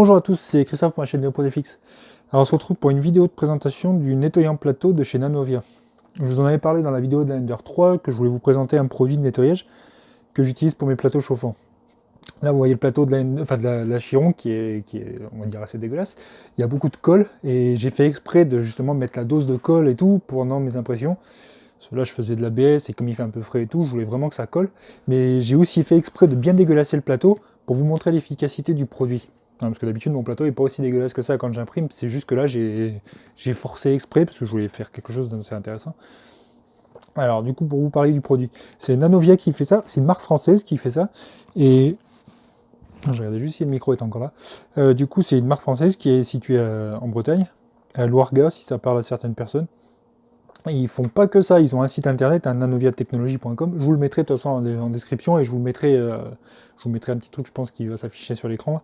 Bonjour à tous, c'est Christophe pour ma chaîne NeoProDFX. Alors on se retrouve pour une vidéo de présentation du nettoyant plateau de chez Nanovia. Je vous en avais parlé dans la vidéo de l'Ender 3 que je voulais vous présenter un produit de nettoyage que j'utilise pour mes plateaux chauffants. Là vous voyez le plateau de la Chiron qui est, on va dire, assez dégueulasse. Il y a beaucoup de colle et j'ai fait exprès de justement mettre la dose de colle et tout pendant mes impressions. Parce que là je faisais de l'ABS et comme il fait un peu frais et tout, je voulais vraiment que ça colle. Mais j'ai aussi fait exprès de bien dégueulasser le plateau pour vous montrer l'efficacité du produit. Non, parce que d'habitude mon plateau n'est pas aussi dégueulasse que ça quand j'imprime, c'est juste que là j'ai forcé exprès parce que je voulais faire quelque chose d'assez intéressant. Alors du coup pour vous parler du produit, c'est Nanovia qui fait ça, c'est une marque française qui fait ça, et je regardais juste si le micro est encore là. Du coup c'est une marque française qui est située en Bretagne, à Louarga si ça parle à certaines personnes. Et ils font pas que ça, ils ont un site internet, un nanoviatechnologie.com, je vous le mettrai de toute façon en description et je vous mettrai un petit truc je pense qui va s'afficher sur l'écran.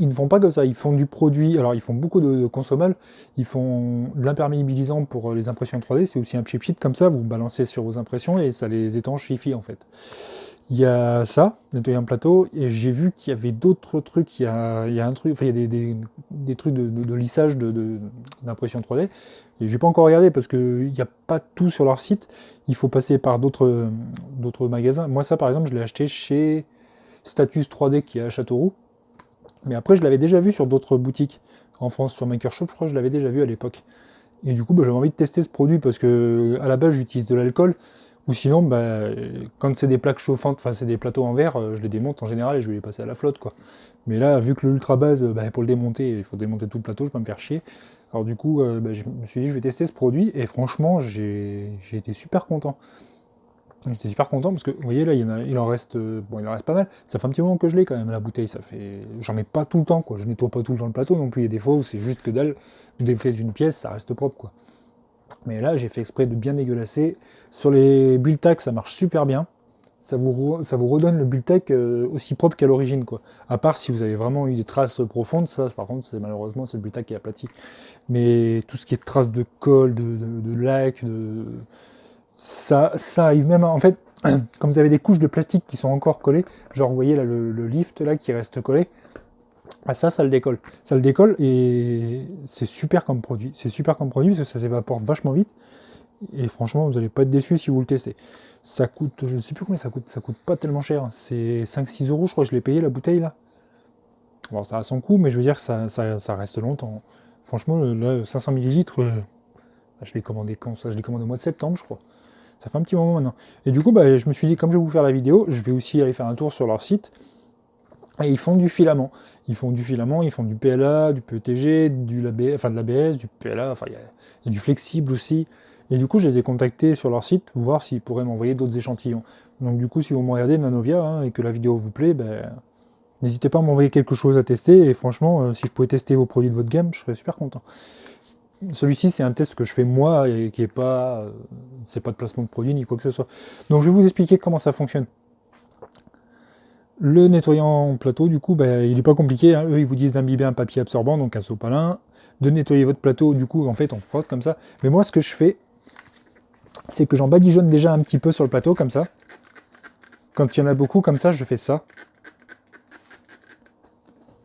Ils ne font pas que ça, ils font du produit, alors ils font beaucoup de consommables, ils font de l'imperméabilisant pour les impressions 3D, c'est aussi un chip sheet comme ça, vous balancez sur vos impressions et ça les étanchifie en fait. Il y a ça, nettoyer un plateau, et j'ai vu qu'il y avait d'autres trucs, il y a un truc, enfin il y a des trucs de lissage d'impression 3D, et j'ai pas encore regardé parce qu'il n'y a pas tout sur leur site, il faut passer par d'autres magasins. Moi ça par exemple je l'ai acheté chez Status 3D qui est à Châteauroux. Mais après, je l'avais déjà vu sur d'autres boutiques. En France, sur Makershop, je crois que je l'avais déjà vu à l'époque. Et du coup, j'avais envie de tester ce produit parce que à la base, j'utilise de l'alcool. Ou sinon, quand c'est des plaques chauffantes, enfin c'est des plateaux en verre, je les démonte en général et je vais les passer à la flotte, quoi. Mais là, vu que l'ultra base, pour le démonter, il faut démonter tout le plateau, je peux me faire chier. Alors du coup, je me suis dit, je vais tester ce produit et franchement, j'ai été super content. J'étais super content parce que vous voyez là il en reste pas mal. Ça fait un petit moment que je l'ai quand même la bouteille, j'en mets pas tout le temps quoi, je nettoie pas tout le temps le plateau non plus, il y a des fois où c'est juste que dalle, vous défaites une pièce, ça reste propre quoi. Mais là j'ai fait exprès de bien dégueulasser. Sur les Bultac ça marche super bien, ça vous redonne le Bultac aussi propre qu'à l'origine quoi. À part si vous avez vraiment eu des traces profondes, ça par contre malheureusement c'est le Bultac qui est aplati. Mais tout ce qui est traces de colle, de lac, ça arrive même en fait, comme vous avez des couches de plastique qui sont encore collées, genre vous voyez là le lift là qui reste collé, ça le décolle. Ça le décolle et c'est super comme produit. C'est super comme produit parce que ça s'évapore vachement vite. Et franchement, vous n'allez pas être déçu si vous le testez. Ça coûte, je ne sais plus combien ça coûte pas tellement cher. C'est 5-6 €, je crois que je l'ai payé la bouteille là. Bon, ça a son coût, mais je veux dire que ça reste longtemps. Franchement, là, 500 ml, je l'ai commandé quand ça? Je l'ai commandé au mois de septembre, je crois. Ça fait un petit moment maintenant. Et du coup, je me suis dit, comme je vais vous faire la vidéo, je vais aussi aller faire un tour sur leur site. Et ils font du filament. Ils font du PLA, du PETG, de l'ABS, du PLA, il y a du flexible aussi. Et du coup, je les ai contactés sur leur site pour voir s'ils pourraient m'envoyer d'autres échantillons. Donc du coup, si vous me regardez Nanovia et que la vidéo vous plaît, n'hésitez pas à m'envoyer quelque chose à tester. Et franchement, si je pouvais tester vos produits de votre gamme, je serais super content. Celui-ci, c'est un test que je fais moi et qui est pas, c'est pas de placement de produit ni quoi que ce soit. Donc, je vais vous expliquer comment ça fonctionne. Le nettoyant plateau, du coup, il n'est pas compliqué. Hein. Eux, ils vous disent d'imbiber un papier absorbant, donc un sopalin, de nettoyer votre plateau. Du coup, en fait, on frotte comme ça. Mais moi, ce que je fais, c'est que j'en badigeonne déjà un petit peu sur le plateau, comme ça. Quand il y en a beaucoup, comme ça, je fais ça.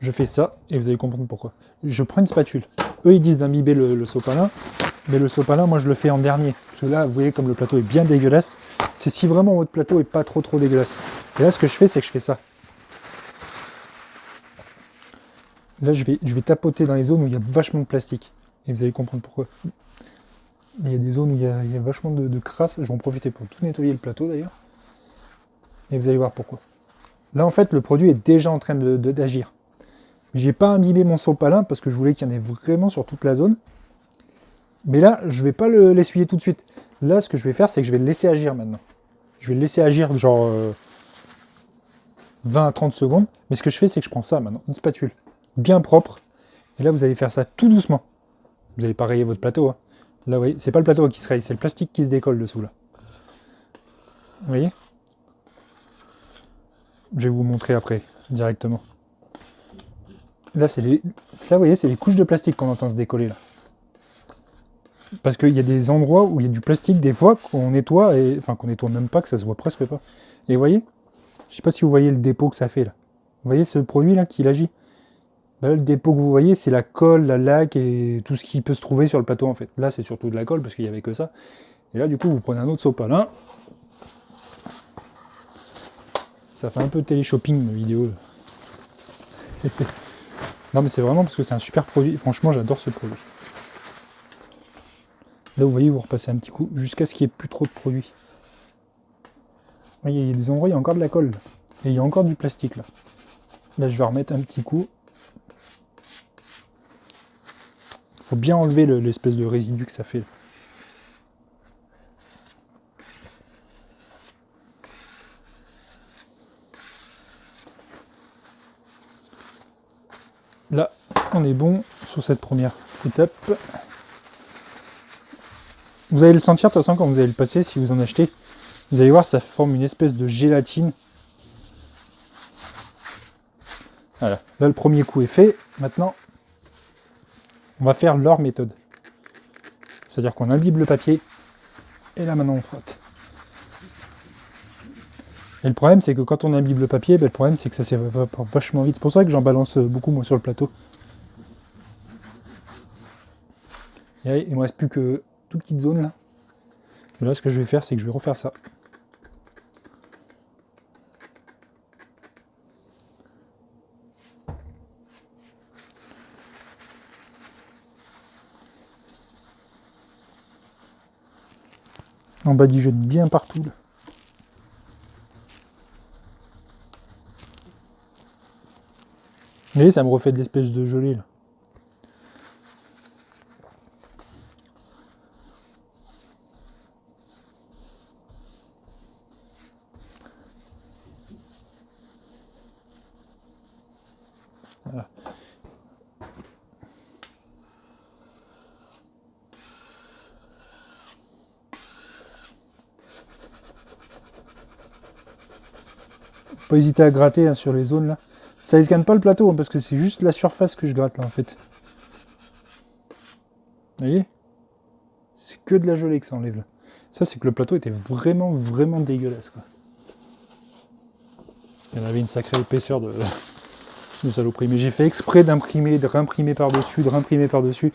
Je fais ça, et vous allez comprendre pourquoi. Je prends une spatule. Eux, ils disent d'imbiber le sopalin, mais le sopalin, moi, je le fais en dernier. Parce que là, vous voyez, comme le plateau est bien dégueulasse, c'est si vraiment votre plateau est pas trop dégueulasse. Et là, ce que je fais, c'est que je fais ça. Là, je vais tapoter dans les zones où il y a vachement de plastique. Et vous allez comprendre pourquoi. Il y a des zones où il y a vachement de crasse. Je vais en profiter pour tout nettoyer le plateau, d'ailleurs. Et vous allez voir pourquoi. Là, en fait, le produit est déjà en train d'agir. J'ai pas imbibé mon sopalin parce que je voulais qu'il y en ait vraiment sur toute la zone. Mais là, je vais pas l'essuyer tout de suite. Là, ce que je vais faire, c'est que je vais le laisser agir maintenant. Je vais le laisser agir genre 20 à 30 secondes. Mais ce que je fais, c'est que je prends ça maintenant, une spatule bien propre. Et là, vous allez faire ça tout doucement. Vous allez pas rayer votre plateau. Hein. Là, vous voyez, c'est pas le plateau qui se raye, c'est le plastique qui se décolle dessous là. Vous voyez? Je vais vous montrer après, directement. Là, ça, vous voyez, c'est les couches de plastique qu'on entend se décoller là. Parce qu'il y a des endroits où il y a du plastique des fois qu'on nettoie, qu'on nettoie même pas, que ça se voit presque pas. Et vous voyez, je sais pas si vous voyez le dépôt que ça fait là. Vous voyez ce produit là qui agit. Bah là, le dépôt que vous voyez, c'est la colle, la laque et tout ce qui peut se trouver sur le plateau en fait. Là, c'est surtout de la colle parce qu'il n'y avait que ça. Et là, du coup, vous prenez un autre sopalin. Ça fait un peu télé-shopping, ma vidéo. Non, mais c'est vraiment parce que c'est un super produit. Franchement, j'adore ce produit. Là, vous voyez, vous repassez un petit coup jusqu'à ce qu'il n'y ait plus trop de produit. Vous voyez, il y a des endroits, il y a encore de la colle. Et il y a encore du plastique, là. Là, je vais remettre un petit coup. Il faut bien enlever l'espèce de résidu que ça fait. Là, on est bon sur cette première étape. Vous allez le sentir de toute façon quand vous allez le passer, si vous en achetez. Vous allez voir, ça forme une espèce de gélatine. Voilà, là le premier coup est fait. Maintenant, on va faire leur méthode. C'est-à-dire qu'on imbibe le papier, et là maintenant on frotte. Et le problème c'est que quand on imbibe le papier, le problème c'est que ça s'évapore vachement vite. C'est pour ça que j'en balance beaucoup moi sur le plateau. Et il ne me reste plus que toute petite zone là. Et là ce que je vais faire c'est que je vais refaire ça. En badigeonne bien partout là. Vous voyez, ça me refait de l'espèce de gelée là. Voilà. Pas hésiter à gratter hein, sur les zones là. Ça ne scanne pas le plateau hein, parce que c'est juste la surface que je gratte là en fait. Vous voyez? C'est que de la gelée que ça enlève là. Ça c'est que le plateau était vraiment dégueulasse quoi. Il y en avait une sacrée épaisseur de saloperie. Mais j'ai fait exprès d'imprimer, de réimprimer par-dessus, de réimprimer par-dessus.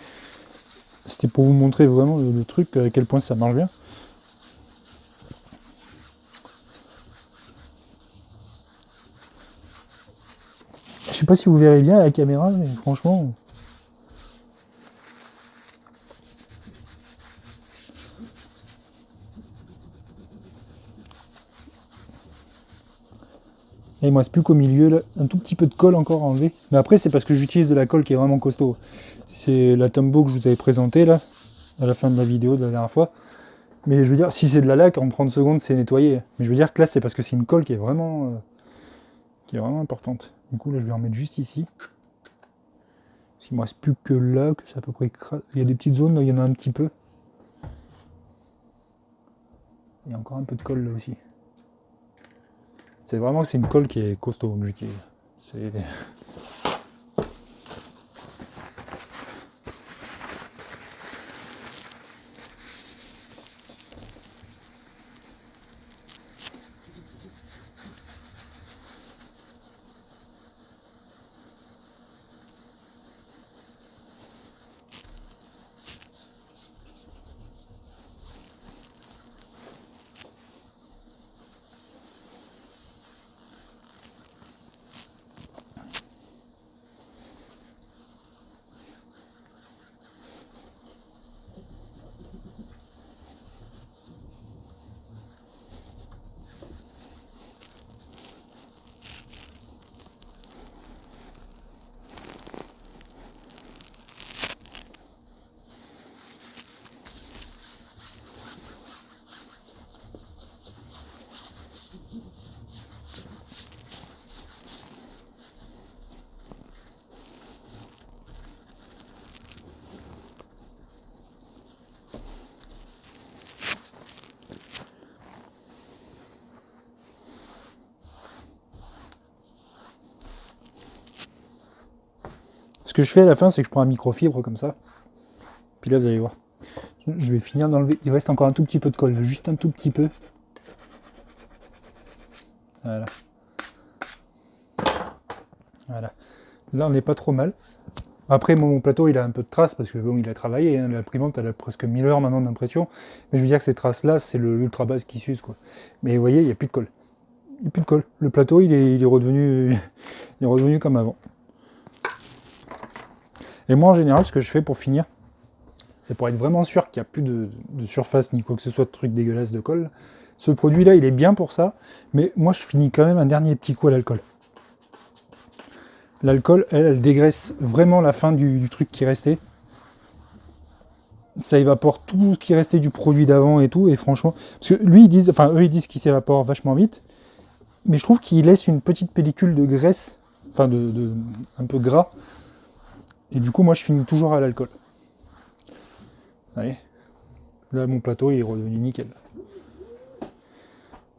C'était pour vous montrer vraiment le truc, à quel point ça marche bien. Je sais pas si vous verrez bien à la caméra, mais franchement... Et il me reste plus qu'au milieu, là, un tout petit peu de colle encore à enlever. Mais après, c'est parce que j'utilise de la colle qui est vraiment costaud. C'est la Tombow que je vous avais présentée, là, à la fin de la vidéo de la dernière fois. Mais je veux dire, si c'est de la laque, en 30 secondes, c'est nettoyé. Mais je veux dire que là, c'est parce que c'est une colle qui est vraiment importante. Du coup, là, je vais en mettre juste ici. Il me reste plus que là, que c'est à peu près... Il y a des petites zones, là, il y en a un petit peu. Il y a encore un peu de colle, là aussi. C'est vraiment que c'est une colle qui est costaud que j'utilise. C'est... Ce que je fais à la fin, c'est que je prends un microfibre comme ça. Puis là, vous allez voir. Je vais finir d'enlever. Il reste encore un tout petit peu de colle, juste un tout petit peu. Voilà. Voilà. Là, on n'est pas trop mal. Après, mon plateau, il a un peu de traces parce que bon, il a travaillé. Hein, l'imprimante, elle a presque 1000 heures maintenant d'impression. Mais je veux dire que ces traces-là, c'est l'ultra base qui s'use, quoi. Mais vous voyez, il n'y a plus de colle. Il n'y a plus de colle. Le plateau, il est redevenu, il est redevenu comme avant. Et moi, en général, ce que je fais pour finir, c'est pour être vraiment sûr qu'il n'y a plus de surface ni quoi que ce soit de truc dégueulasse de colle. Ce produit-là, il est bien pour ça. Mais moi, je finis quand même un dernier petit coup à l'alcool. L'alcool, elle dégraisse vraiment la fin du truc qui restait. Ça évapore tout ce qui restait du produit d'avant et tout. Et franchement, parce que lui, eux, ils disent qu'il s'évapore vachement vite. Mais je trouve qu'il laisse une petite pellicule de graisse, enfin un peu gras. Et du coup, moi, je finis toujours à l'alcool. Vous voyez, là, mon plateau, il est redevenu nickel.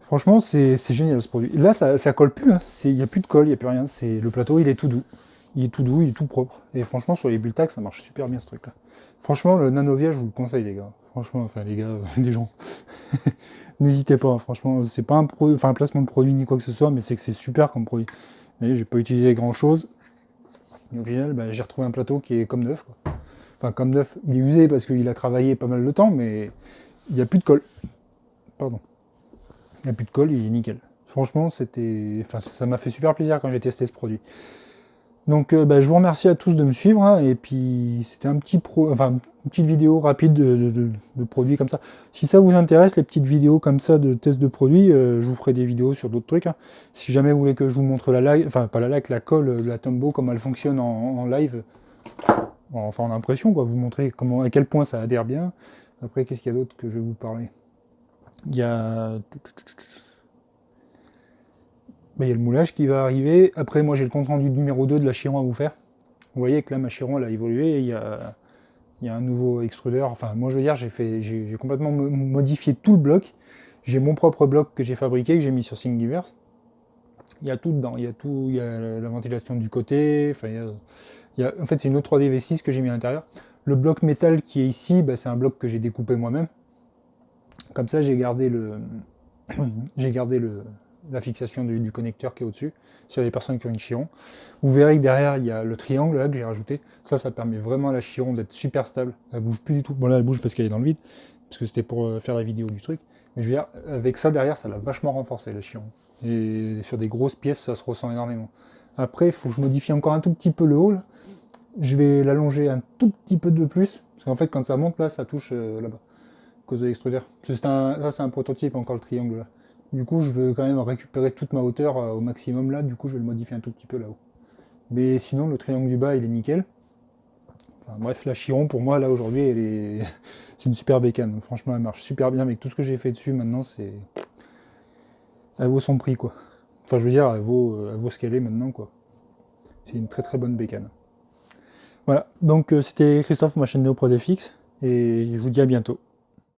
Franchement, c'est génial ce produit. Là, ça colle plus. Hein. Il n'y a plus de colle, il n'y a plus rien. Le plateau, il est tout doux. Il est tout doux, il est tout propre. Et franchement, sur les Bultac, ça marche super bien ce truc-là. Franchement, le Nanovia, je vous le conseille, les gars. Franchement, enfin, les gars, les gens. N'hésitez pas, franchement, c'est pas un placement de produit ni quoi que ce soit, mais c'est que c'est super comme produit. Vous voyez, j'ai pas utilisé grand-chose. Au final, bah, j'ai retrouvé un plateau qui est comme neuf, quoi. Enfin, comme neuf, il est usé parce qu'il a travaillé pas mal de temps, mais il n'y a plus de colle. Pardon. Il n'y a plus de colle, il est nickel. Franchement, ça m'a fait super plaisir quand j'ai testé ce produit. Donc, je vous remercie à tous de me suivre, hein, et puis c'était une petite vidéo rapide de produits comme ça. Si ça vous intéresse, les petites vidéos comme ça de tests de produits, je vous ferai des vidéos sur d'autres trucs. Hein. Si jamais vous voulez que je vous montre la colle de la Tombow, comment elle fonctionne en live, enfin en impression, quoi, vous montrer à quel point ça adhère bien. Après, qu'est-ce qu'il y a d'autre que je vais vous parler? Il y a le moulage qui va arriver. Après, moi, j'ai le compte rendu numéro 2 de la Chiron à vous faire. Vous voyez que là, ma Chiron, elle a évolué. Il y a un nouveau extrudeur. Enfin, moi, je veux dire, j'ai complètement modifié tout le bloc. J'ai mon propre bloc que j'ai fabriqué, que j'ai mis sur Thingiverse. Il y a tout dedans. Il y a la ventilation du côté. Enfin, en fait, c'est une autre 3D V6 que j'ai mis à l'intérieur. Le bloc métal qui est ici, bah, c'est un bloc que j'ai découpé moi-même. Comme ça, j'ai gardé la fixation du connecteur qui est au-dessus, s'il y a des personnes qui ont une Chiron. Vous verrez que derrière, il y a le triangle là que j'ai rajouté. Ça permet vraiment à la Chiron d'être super stable. Elle bouge plus du tout. Bon là, elle bouge parce qu'elle est dans le vide, parce que c'était pour faire la vidéo du truc. Mais je veux dire, avec ça derrière, ça l'a vachement renforcé la Chiron. Et sur des grosses pièces, ça se ressent énormément. Après, il faut que je modifie encore un tout petit peu le haut. Là. Je vais l'allonger un tout petit peu de plus, parce qu'en fait, quand ça monte là, ça touche là-bas, à cause de l'extrudeur. Ça, c'est un prototype, encore le triangle là. Du coup, je veux quand même récupérer toute ma hauteur au maximum là, du coup, je vais le modifier un tout petit peu là-haut. Mais sinon, le triangle du bas, il est nickel. Enfin, bref, la Chiron, pour moi, là, aujourd'hui, c'est une super bécane. Franchement, elle marche super bien avec tout ce que j'ai fait dessus. Maintenant, elle vaut son prix, quoi. Enfin, je veux dire, elle vaut ce qu'elle est maintenant, quoi. C'est une très très bonne bécane. Voilà, donc c'était Christophe pour ma chaîne NeoProDFX, et je vous dis à bientôt.